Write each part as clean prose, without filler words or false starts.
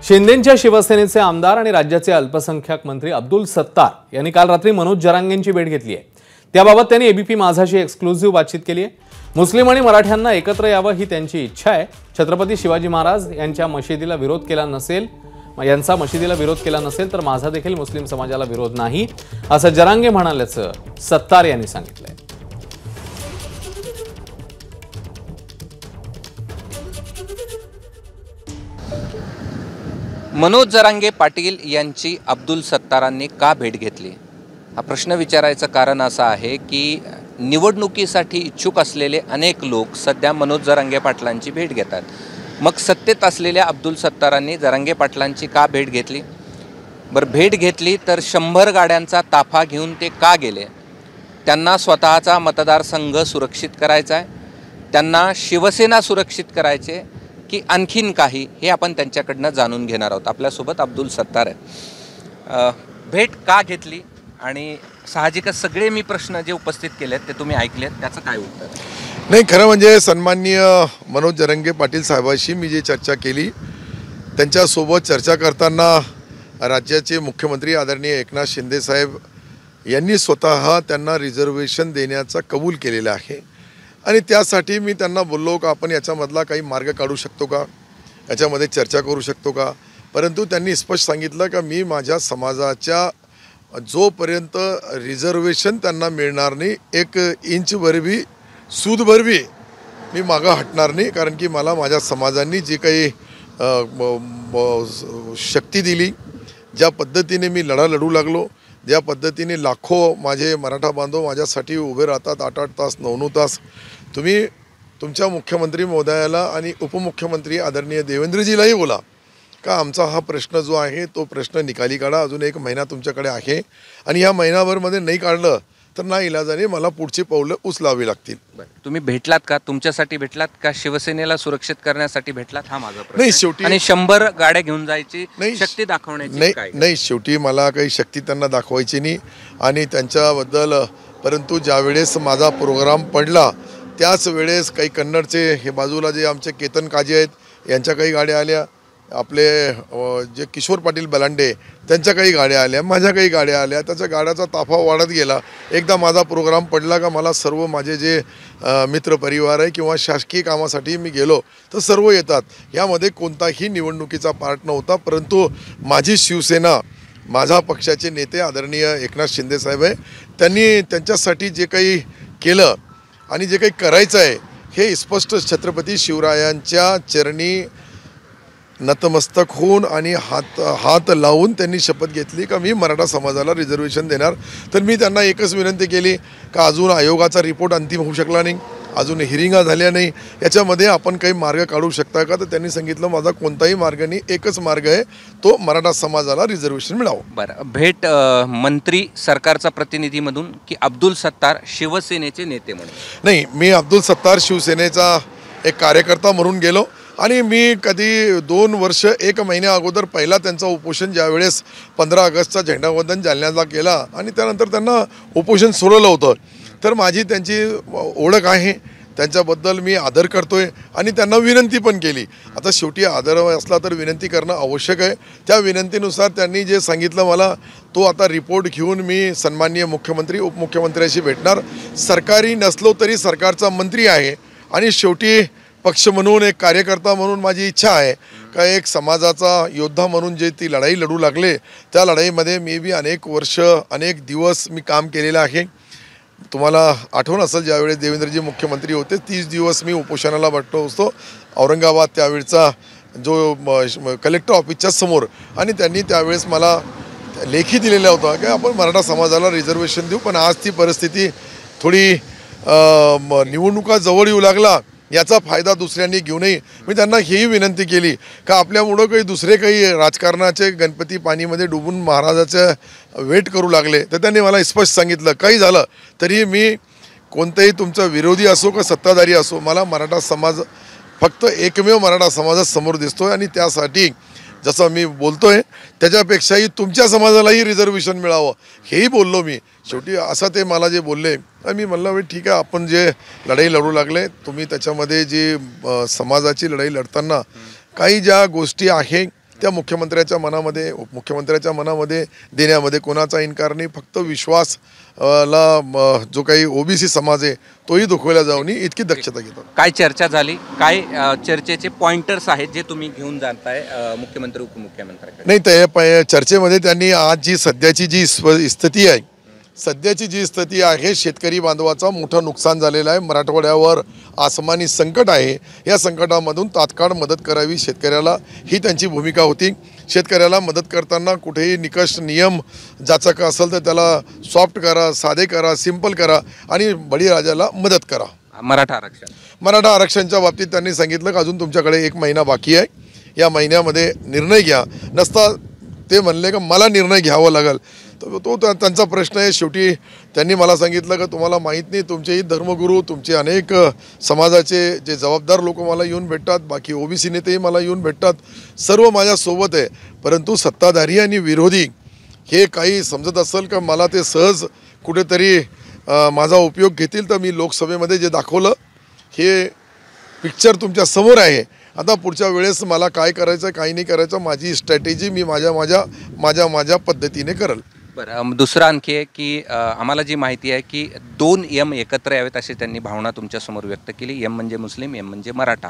शिंदेंच्या शिवसेनेचे आमदार आणि राज्याचे अल्पसंख्याक मंत्री अब्दुल सत्तार यांनी काल रात्री मनोज जरांगेंची भेट घेतली आहे। त्याबाबत त्यांनी एबीपी माझाशी एक्सक्लुझिव्ह बातचीत केली आहे। मुस्लिम आणि मराठ्यांना एकत्र यावं ही त्यांची इच्छा आहे। छत्रपती शिवाजी महाराज यांच्या मशिदीला विरोध केला नसेल तर माझा देखील मुस्लिम समाजाला विरोध नाही असं जरांगे म्हणाल्याचं सत्तार यांनी सांगितलंय। मनोज जरांगे पाटील यांची अब्दुल सत्तारांनी का भेट घेतली हा प्रश्न विचारायचं कारण असं आहे की निवडणुकीसाठी इच्छुक असलेले अनेक लोक सध्या मनोज जरांगे पाटलांची भेट घेतात। मग सत्तेत असलेल्या अब्दुल सत्तारांनी जरांगे पाटलांची का भेट घेतली? बरं, भेट घेतली तर 100 गाड्यांचा ताफा घेऊन ते का गेले? त्यांना स्वतःचा मतदारसंघ सुरक्षित करायचा आहे, त्यांना शिवसेना सुरक्षित करायचे की आणखीन काही, हे आपण त्यांच्याकडनं जाणून घेणार आहोत। आपल्यासोबत अब्दुल सत्तार आहे। भेट का घेतली आणि साहजिकच सगळे मी प्रश्न जे उपस्थित केलेत ते तुम्ही ऐकलेत, त्याचं काय उत्तर? नाही, खरं म्हणजे सन्माननीय मनोज जरांगे पाटील साहेबांशी मी जी चर्चा केली, त्यांच्यासोबत चर्चा करताना राज्याचे मुख्यमंत्री आदरणीय एकनाथ शिंदे साहेब यांनी स्वतः त्यांना रिझर्वेशन देण्याचा कबूल केलेला आहे आणि त्यासाठी मी त्यांना बोललो का आपण याच्यामधला काही मार्ग काढू शकतो का, याच्यामध्ये चर्चा करू शकतो का। परंतु त्यांनी स्पष्ट सांगितलं का मी माझ्या समाजाच्या जोपर्यंत रिझर्वेशन त्यांना मिळणार नाही, 1 इंचभर बी सूदभर बी मी मागं हटणार नाही। कारण की मला माझ्या समाजांनी जी काही शक्ती दिली, ज्या पद्धतीने मी लढा लढू लागलो, ज्या पद्धतीने लाखो माझे मराठा बांधव माझ्यासाठी उभे राहतात 8-8 तास 9-9 तास। तुम्ही तुमच्या मुख्यमंत्री महोदयाला आणि उपमुख्यमंत्री आदरणीय देवेंद्रजीलाही बोला का आमचा हा प्रश्न जो आहे तो प्रश्न निकाली काढा। अजून 1 महिना तुमच्याकडे आहे आणि या महिनाभरमध्ये नाही काढलं तर ना इलाजाने मला पुढची पावलं उचलावी लागतील। तुम्ही भेटलात का? तुमच्यासाठी भेटलात का शिवसेनेला सुरक्षित करण्यासाठी भेटलात? हा माझा प्रश्न नाही। शेवटी आणि 100 गाड्या घेऊन जायची शक्ती दाखवण्याची नाही, शेवटी मला काही शक्ती त्यांना दाखवायची नाही आणि त्यांच्याबद्दल, परंतु ज्यावेळेस माझा प्रोग्राम पडला त्याच वेळेस काही कन्नडचे हे बाजूला जे आमचे केतन काजे आहेत यांच्या काही गाड्या आल्या, आपले जे किशोर पाटील बलांडे त्यांच्या काही गाड्या आल्या, माझ्या काही गाड्या आल्या, त्याच्या गाड्याचा ताफा वाढत गेला। एकदा माझा प्रोग्राम पडला का मला सर्व माझे जे मित्रपरिवार आहे किंवा शासकीय कामासाठी मी गेलो तर सर्व येतात। यामध्ये कोणताही निवडणुकीचा पार्ट नव्हता, परंतु माझी शिवसेना, माझ्या पक्षाचे नेते आदरणीय एकनाथ शिंदे साहेब आहे, त्यांनी त्यांच्यासाठी जे काही केलं आणि जे काही करायचं आहे हे स्पष्ट छत्रपती शिवरायांच्या चरणी नतमस्तक होऊन आणि हात लावून त्यांनी शपथ घेतली का मी मराठा समाजाला रिझर्वेशन देणार। तर मी त्यांना एकच विनंती केली का अजून आयोगाचा रिपोर्ट अंतिम होऊ शकला नाही, अजून हिरिंगा झाल्या नाही, याच्यामध्ये आपण काही मार्ग काढू शकता का? तर त्यांनी सांगितलं माझा कोणताही मार्ग नाही, एकच मार्ग आहे, तो मराठा समाजाला रिझर्वेशन मिळावं। बरं, भेट मंत्री सरकारचा प्रतिनिधी म्हणून की अब्दुल सत्तार शिवसेनेचे नेते म्हणून? नाही, मी अब्दुल सत्तार शिवसेनेचा एक कार्यकर्ता म्हणून गेलो आणि मी कधी 2 वर्ष 1 महिन्या अगोदर पहिला त्यांचा उपोषण ज्यावेळेस 15 ऑगस्टचा झेंडावंदन जालन्याला केला आणि त्यानंतर त्यांना उपोषण सोडवलं होतं, तर माझी त्यांची ओळख आहे, त्यांच्याबद्दल मी आदर करतोय आणि त्यांना विनंती पण केली। आता शेवटी आदर असला तर विनंती करणं आवश्यक आहे। त्या विनंतीनुसार त्यांनी जे सांगितलं मला, तो आता रिपोर्ट घेऊन मी सन्माननीय मुख्यमंत्री उपमुख्यमंत्र्यांशी भेटणार। सरकारी नसलो तरी सरकारचा मंत्री आहे आणि शेवटी पक्ष म्हणून, एक कार्यकर्ता म्हणून माझी इच्छा आहे का एक समाजाचा योद्धा म्हणून जे ती लढाई लढू लागले, त्या लढाईमध्ये मी बी अनेक वर्ष अनेक दिवस मी काम केलेलं आहे। तुम्हाला आठवण असेल ज्यावेळेस देवेंद्रजी मुख्यमंत्री होते 30 दिवस मी उपोषणाला बसलो असतो औरंगाबाद त्यावेळचा जो कलेक्टर ऑफिसच्या समोर, आणि त्यांनी त्यावेळेस मला लेखी दिलेला होता की आपण मराठा समाजाला रिझर्वेशन देऊ। पण आज ती परिस्थिती थोडी निवडणुका जवळ येऊ लागला, याचा फायदा दुसऱ्यांनी घेऊ नये। मी त्यांना हेही विनंती केली का आपल्यामुळं काही दुसरे काही राजकारणाचे गणपती पाणीमध्ये डुबून महाराजाचं वेट करू लागले, तर त्यांनी मला स्पष्ट सांगितलं काही झालं तरी मी कोणताही तुमचा विरोधी असो का सत्ताधारी असो, मला मराठा समाज फक्त एकमेव मराठा समाजासमोर दिसतोय आणि त्यासाठी जसं मी बोलतोय त्याच्यापेक्षाही तुमच्या समाजालाही रिझर्वेशन मिळावं हेही बोललो मी। शेवटी असं ते मला जे बोलले आणि मी म्हणलं ठीक आहे, आपण जे लढाई लढू लागले तुम्ही त्याच्यामध्ये जी समाजाची लढाई लढताना काही ज्या गोष्टी आहे त्या मुख्यमंत्र्याच्या मनामध्ये उपमुख्यमंत्र्याच्या मनामध्ये देण्यामध्ये कोणाचा इन्कार नाही. फक्त विश्वास जो काही ओबीसी समाज आहे तोही दुखवला जाऊ नये इतकी दक्षता घेतात. काय चर्चा झाली, काय चर्चेचे पॉइंटर्स आहेत जे तुम्ही घेऊन जाताय मुख्यमंत्री उपमुख्यमंत्र्यांकडे? नाही, त्या चर्चेमध्ये त्यांनी आज जी सध्याची जी स्थिती आहे, सध्याची जी स्थिती आहे, शेतकरी बांधवाचा मोठं नुकसान झालेलं आहे, मराठवाड्यावर आसमानी संकट आहे, या संकटामधून तात्काळ मदत करावी शेतकऱ्याला, ही त्यांची भूमिका होती. शेतकऱ्याला मदत करताना कुठेही निकष नियम जाचक असेल तर त्याला सॉफ्ट करा, साधे करा, सिंपल करा आणि बळीराजाला मदत करा. मराठा आरक्षणच्या बाबतीत त्यांनी सांगितलं की अजून तुमच्याकडे 1 महिना बाकी आहे, या महिन्यामध्ये निर्णय घ्या. नसता ते म्हणले की मला निर्णय घ्यावा लागेल, तो त्यांचा प्रश्न आहे. शेवटी त्यांनी मला सांगितलं की तुम्हाला माहीत नाही, तुमचेही धर्मगुरू, तुमचे अनेक समाजाचे जे जबाबदार लोक मला येऊन भेटतात, बाकी ओबीसी नेतेही मला येऊन भेटतात, सर्व माझ्यासोबत आहे. परंतु सत्ताधारी आणि विरोधी हे काही समजत असेल का मला ते सहज कुठेतरी माझा उपयोग घेतील, तर मी लोकसभेमध्ये जे दाखवलं हे पिक्चर तुमच्या समोर आहे. आता पुढच्या वेळेस मला काय करायचं काही नाही करायचं, माझी स्ट्रॅटेजी मी माझ्या पद्धतीने करेल. बरं, दुसरं आणखी आहे की आम्हाला जी माहिती आहे की 2 एम एकत्र यावेत अशी त्यांनी भावना तुमच्यासमोर व्यक्त केली. एम म्हणजे मुस्लिम, एम म्हणजे मराठा,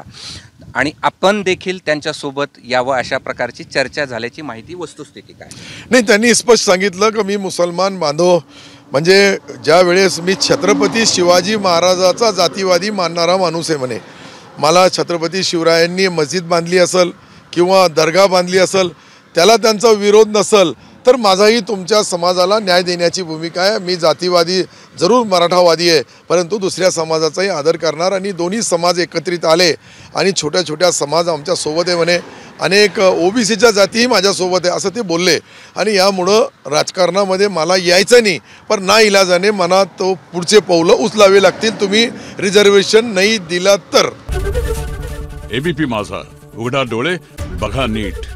आणि आपण देखील त्यांच्यासोबत यावं अशा प्रकारची चर्चा झाल्याची माहिती, वस्तुस्थिती काय? नाही, त्यांनी स्पष्ट सांगितलं की मी मुसलमान बांधव, म्हणजे ज्या वेळेस मी छत्रपती शिवाजी महाराजाचा जातीवादी मानणारा माणूस आहे म्हणे. मला छत्रपती शिवरायांनी मस्जिद बांधली असेल किंवा दर्गा बांधली असेल, त्याला त्यांचा विरोध नसेल, तर माझाही तुमच्या समाजाला न्याय देण्याची भूमिका आहे. मी जातीवादी जरूर मराठावादी आहे, परंतु दुसऱ्या समाजाचाही आदर करणार, आणि दोन्ही समाज एकत्रित आले आणि छोट्या छोट्या समाज आमच्यासोबत आहे म्हणे, अनेक ओबीसीच्या जातीही माझ्यासोबत आहे असं ते बोलले. आणि यामुळं राजकारणामध्ये मला यायचं नाही, पण नाइलाजाने मला तो पुढचे पावलं उचलावे लागतील तुम्ही रिझर्वेशन नाही दिला तर. एबीपी माझा, उघडा डोळे बघा नीट.